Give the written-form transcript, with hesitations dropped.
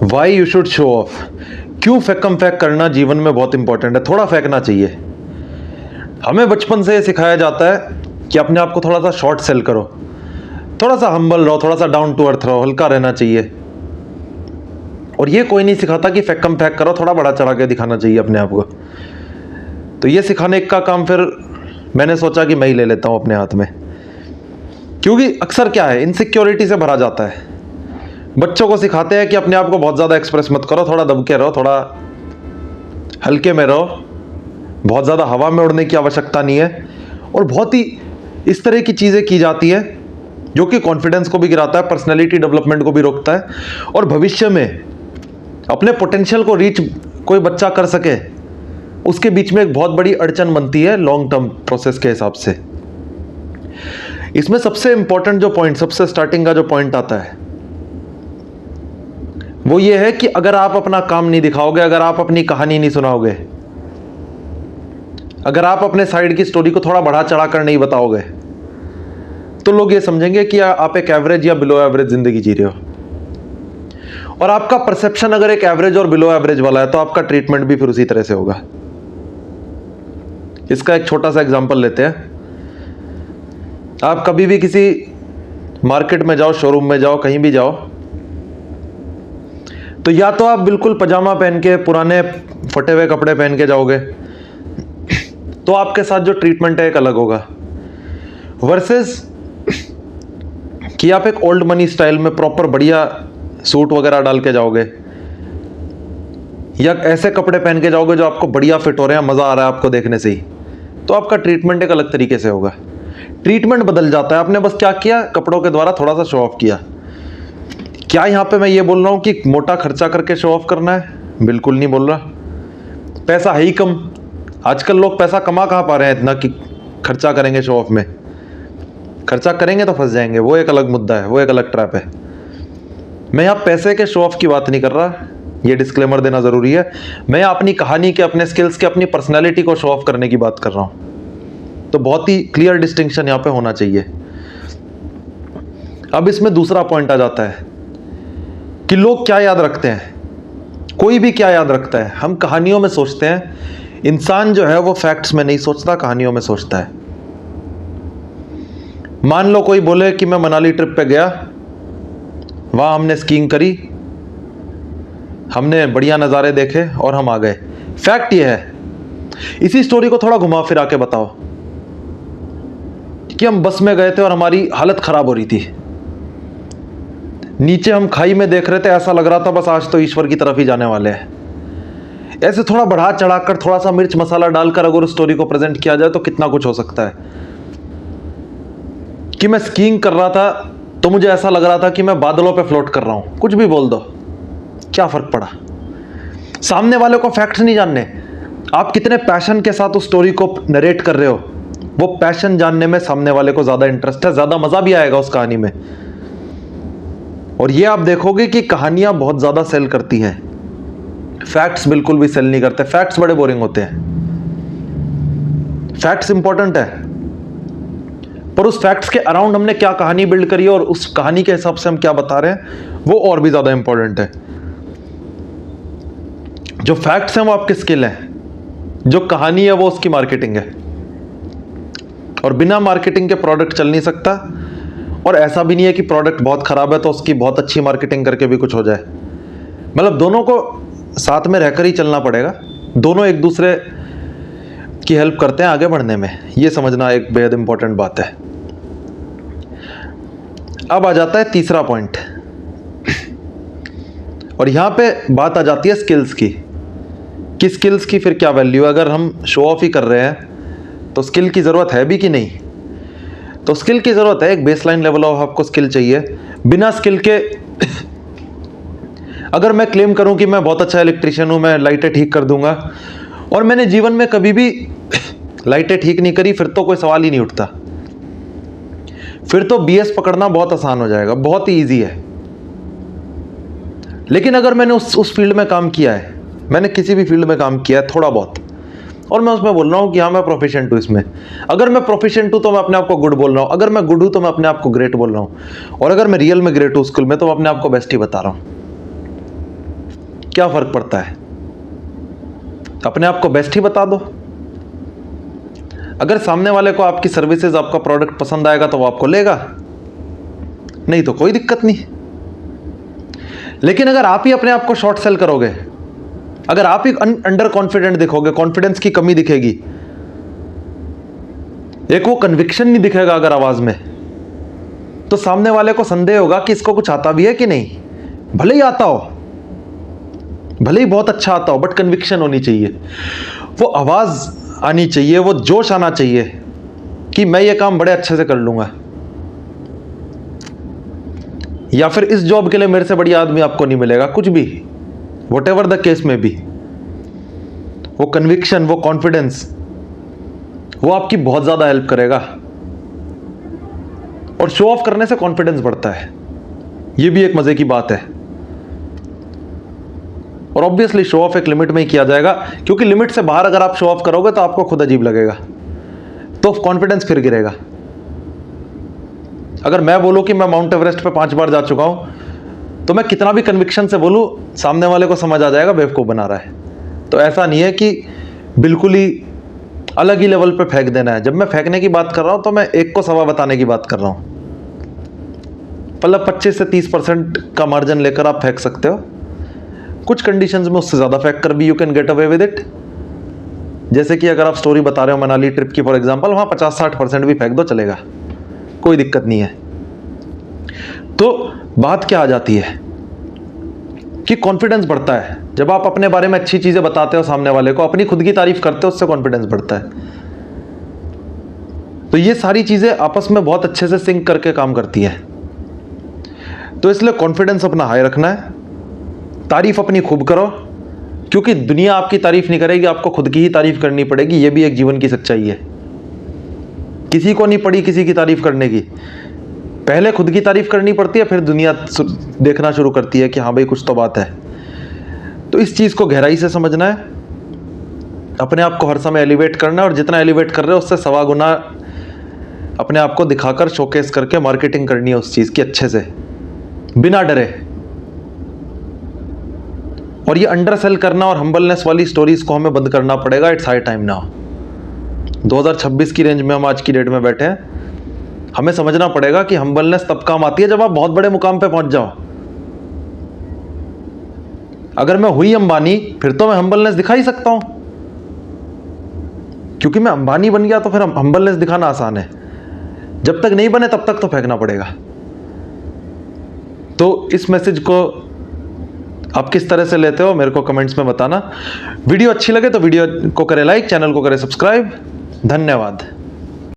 Why you should show off. क्यों कम फैक करना जीवन में बहुत इंपॉर्टेंट है। थोड़ा फेंकना चाहिए। हमें बचपन से सिखाया जाता है कि अपने आप को थोड़ा सा शॉर्ट सेल करो, थोड़ा सा हम्बल रहो, थोड़ा सा डाउन टू अर्थ रहो, हल्का रहना चाहिए। और ये कोई नहीं सिखाता कि कम फैक करो, थोड़ा बड़ा चढ़ा के दिखाना चाहिए अपने आप को। तो ये सिखाने का काम फिर मैंने सोचा कि मैं ही ले लेता हूँ अपने हाथ में, क्योंकि अक्सर क्या है, इनसिक्योरिटी से भरा जाता है। बच्चों को सिखाते हैं कि अपने आप को बहुत ज़्यादा एक्सप्रेस मत करो, थोड़ा दबके रहो, थोड़ा हल्के में रहो, बहुत ज़्यादा हवा में उड़ने की आवश्यकता नहीं है। और बहुत ही इस तरह की चीज़ें की जाती है जो कि कॉन्फिडेंस को भी गिराता है, पर्सनैलिटी डेवलपमेंट को भी रोकता है। और भविष्य में अपने पोटेंशियल को रीच कोई बच्चा कर सके, उसके बीच में एक बहुत बड़ी अड़चन बनती है लॉन्ग टर्म प्रोसेस के हिसाब से। इसमें सबसे इंपॉर्टेंट जो पॉइंट, सबसे स्टार्टिंग का जो पॉइंट आता है वो ये है कि अगर आप अपना काम नहीं दिखाओगे, अगर आप अपनी कहानी नहीं सुनाओगे, अगर आप अपने साइड की स्टोरी को थोड़ा बढ़ा चढ़ा कर नहीं बताओगे, तो लोग ये समझेंगे कि आप एक एवरेज या बिलो एवरेज जिंदगी जी रहे हो। और आपका परसेप्शन अगर एक एवरेज और बिलो एवरेज वाला है तो आपका ट्रीटमेंट भी फिर उसी तरह से होगा। इसका एक छोटा सा एग्जांपल लेते हैं। आप कभी भी किसी मार्केट में जाओ, शोरूम में जाओ, कहीं भी जाओ, तो या तो आप बिल्कुल पजामा पहन के, पुराने फटे हुए कपड़े पहन के जाओगे, तो आपके साथ जो ट्रीटमेंट है एक अलग होगा, वर्सेस कि आप एक ओल्ड मनी स्टाइल में प्रॉपर बढ़िया सूट वगैरह डाल के जाओगे, या ऐसे कपड़े पहन के जाओगे जो आपको बढ़िया फिट हो रहे हैं, मज़ा आ रहा है आपको देखने से ही, तो आपका ट्रीटमेंट एक अलग तरीके से होगा। ट्रीटमेंट बदल जाता है। आपने बस क्या किया, कपड़ों के द्वारा थोड़ा सा शो ऑफ किया। क्या यहाँ पे मैं ये बोल रहा हूँ कि मोटा खर्चा करके शो ऑफ करना है? बिल्कुल नहीं बोल रहा। पैसा है ही कम। आजकल लोग पैसा कमा कहाँ पा रहे हैं इतना कि खर्चा करेंगे शो ऑफ में? खर्चा करेंगे तो फंस जाएंगे, वो एक अलग मुद्दा है, वो एक अलग ट्रैप है। मैं यहाँ पैसे के शो ऑफ की बात नहीं कर रहा, ये डिस्क्लेमर देना ज़रूरी है। मैं अपनी कहानी के, अपने स्किल्स के, अपनी पर्सनैलिटी को शो ऑफ करने की बात कर रहा हूँ। तो बहुत ही क्लियर डिस्टिंक्शन यहाँ पे होना चाहिए। अब इसमें दूसरा पॉइंट आ जाता है कि लोग क्या याद रखते हैं। कोई भी क्या याद रखता है? हम कहानियों में सोचते हैं। इंसान जो है वो फैक्ट्स में नहीं सोचता, कहानियों में सोचता है। मान लो कोई बोले कि मैं मनाली ट्रिप पे गया, वहां हमने स्कीइंग करी, हमने बढ़िया नज़ारे देखे और हम आ गए। फैक्ट ये है। इसी स्टोरी को थोड़ा घुमा फिरा के बताओ कि हम बस में गए थे और हमारी हालत खराब हो रही थी, नीचे हम खाई में देख रहे थे, ऐसा लग रहा था बस आज तो ईश्वर की तरफ ही जाने वाले हैं। ऐसे थोड़ा बढ़ा चढ़ाकर, थोड़ा सा मिर्च मसाला डालकर अगर उस स्टोरी को प्रेजेंट किया जाए तो कितना कुछ हो सकता है। कि मैं स्कीइंग कर रहा था तो मुझे ऐसा लग रहा था कि मैं बादलों पे फ्लोट कर रहा हूं। कुछ भी बोल दो, क्या फर्क पड़ा? सामने वाले को फैक्ट्स नहीं जानने, आप कितने पैशन के साथ उस स्टोरी को नरेट कर रहे हो, वो पैशन जानने में सामने वाले को ज्यादा इंटरेस्ट है, ज्यादा मजा भी आएगा उस कहानी में। और ये आप देखोगे कि कहानियां बहुत ज्यादा सेल करती हैं, फैक्ट्स बिल्कुल भी सेल नहीं करते। फैक्ट्स बड़े बोरिंग होते हैं। फैक्ट्स इंपॉर्टेंट है, पर उस फैक्ट्स के अराउंड हमने क्या कहानी बिल्ड करी है और उस कहानी के हिसाब से हम क्या बता रहे हैं, वो और भी ज्यादा इंपॉर्टेंट है। जो फैक्ट्स हैं वो आपकी स्किल है, जो कहानी है वो उसकी मार्केटिंग है। और बिना मार्केटिंग के प्रोडक्ट चल नहीं सकता। और ऐसा भी नहीं है कि प्रोडक्ट बहुत खराब है तो उसकी बहुत अच्छी मार्केटिंग करके भी कुछ हो जाए। मतलब दोनों को साथ में रहकर ही चलना पड़ेगा। दोनों एक दूसरे की हेल्प करते हैं आगे बढ़ने में, ये समझना एक बेहद इंपॉर्टेंट बात है। अब आ जाता है तीसरा पॉइंट, और यहां पे बात आ जाती है स्किल्स की। कि स्किल्स की फिर क्या वैल्यू? अगर हम शो ऑफ ही कर रहे हैं तो स्किल की ज़रूरत है भी कि नहीं? तो स्किल की ज़रूरत है। एक बेसलाइन लेवल ऑफ आपको स्किल चाहिए। बिना स्किल के अगर मैं क्लेम करूं कि मैं बहुत अच्छा इलेक्ट्रीशियन हूं, मैं लाइटें ठीक कर दूंगा, और मैंने जीवन में कभी भी लाइटें ठीक नहीं करी, फिर तो कोई सवाल ही नहीं उठता। फिर तो बीएस पकड़ना बहुत आसान हो जाएगा, बहुत ही ईजी है। लेकिन अगर मैंने उस फील्ड में काम किया है, मैंने किसी भी फील्ड में काम किया है थोड़ा बहुत, और मैं उसमें बोल रहा हूँ कि हाँ मैं प्रोफिशिएंट हूँ इसमें। अगर मैं प्रोफिशिएंट हूँ तो मैं अपने आप को गुड बोल रहा हूँ, अगर मैं गुड हूँ तो मैं अपने आप को ग्रेट बोल रहा हूँ, और अगर मैं रियल में ग्रेट हूँ स्कूल में तो मैं अपने आप को बेस्ट ही बता रहा हूँ। क्या फर्क पड़ता है? अपने आप को बेस्ट ही बता दो। अगर सामने वाले को आपकी सर्विसेज, आपका प्रोडक्ट पसंद आएगा तो वो आपको लेगा, नहीं तो कोई दिक्कत नहीं। लेकिन अगर आप ही अपने आप को शॉर्ट सेल करोगे, अगर आप ही अंडर कॉन्फिडेंट दिखोगे, कॉन्फिडेंस की कमी दिखेगी, एक वो कन्विक्शन नहीं दिखेगा अगर आवाज में, तो सामने वाले को संदेह होगा कि इसको कुछ आता भी है कि नहीं। भले ही आता हो, भले ही बहुत अच्छा आता हो, बट कन्विक्शन होनी चाहिए, वो आवाज आनी चाहिए, वो जोश आना चाहिए कि मैं ये काम बड़े अच्छे से कर लूंगा। या फिर इस जॉब के लिए मेरे से बढ़िया आदमी आपको नहीं मिलेगा, कुछ भी, वॉट एवर द केस में भी, वो कन्विक्शन, वो कॉन्फिडेंस, वो आपकी बहुत ज्यादा हेल्प करेगा। और शो ऑफ करने से कॉन्फिडेंस बढ़ता है, ये भी एक मजे की बात है। और ऑब्वियसली शो ऑफ एक लिमिट में ही किया जाएगा, क्योंकि लिमिट से बाहर अगर आप शो ऑफ करोगे तो आपको खुद अजीब लगेगा, तो कॉन्फिडेंस फिर गिरेगा। अगर मैं बोलूं कि मैं माउंट एवरेस्ट पे 5 बार जा चुका हूं, तो मैं कितना भी कन्विक्शन से बोलूं, सामने वाले को समझ आ जाएगा बेवकूफ बना रहा है। तो ऐसा नहीं है कि बिल्कुल ही अलग ही लेवल पे फेंक देना है। जब मैं फेंकने की बात कर रहा हूं तो मैं एक को सवा बताने की बात कर रहा हूं। मतलब 25 से 30% का मार्जिन लेकर आप फेंक सकते हो, कुछ कंडीशंस में उससे ज्यादा फेंक कर भी you can get away with it. जैसे कि अगर आप स्टोरी बता रहे हो मनाली ट्रिप की फॉर एग्जांपल, वहां 50-60% भी फेंक दो, चलेगा, कोई दिक्कत नहीं है। तो बात क्या आ जाती है कि कॉन्फिडेंस बढ़ता है जब आप अपने बारे में अच्छी चीजें बताते हो सामने वाले को, अपनी खुद की तारीफ करते हो, उससे कॉन्फिडेंस बढ़ता है। तो ये सारी चीजें आपस में बहुत अच्छे से सिंक करके काम करती हैं। तो इसलिए कॉन्फिडेंस अपना हाई रखना है, तारीफ अपनी खूब करो, क्योंकि दुनिया आपकी तारीफ नहीं करेगी, आपको खुद की ही तारीफ करनी पड़ेगी। ये भी एक जीवन की सच्चाई है। किसी को नहीं पड़ी किसी की तारीफ करने की, पहले खुद की तारीफ करनी पड़ती है, फिर दुनिया देखना शुरू करती है कि हाँ भाई कुछ तो बात है। तो इस चीज को गहराई से समझना है, अपने आप को हर समय एलिवेट करना है, और जितना एलिवेट कर रहे हो उससे 1.25 गुना अपने आप को दिखाकर, शोकेस करके मार्केटिंग करनी है उस चीज की अच्छे से, बिना डरे। और ये अंडर सेल करना और हम्बलनेस वाली स्टोरीज को हमें बंद करना पड़ेगा। It's high time now. 2026 की रेंज में हम आज की डेट में बैठे हैं। हमें समझना पड़ेगा कि हम्बलनेस तब काम आती है जब आप बहुत बड़े मुकाम पे पहुंच जाओ। अगर मैं हुई अंबानी, फिर तो मैं हम्बलनेस दिखा ही सकता हूं, क्योंकि मैं अंबानी बन गया तो फिर हम्बलनेस दिखाना आसान है। जब तक नहीं बने तब तक तो फेंकना पड़ेगा। तो इस मैसेज को आप किस तरह से लेते हो मेरे को कमेंट्स में बताना। वीडियो अच्छी लगे तो वीडियो को करें लाइक, चैनल को करें सब्सक्राइब। धन्यवाद।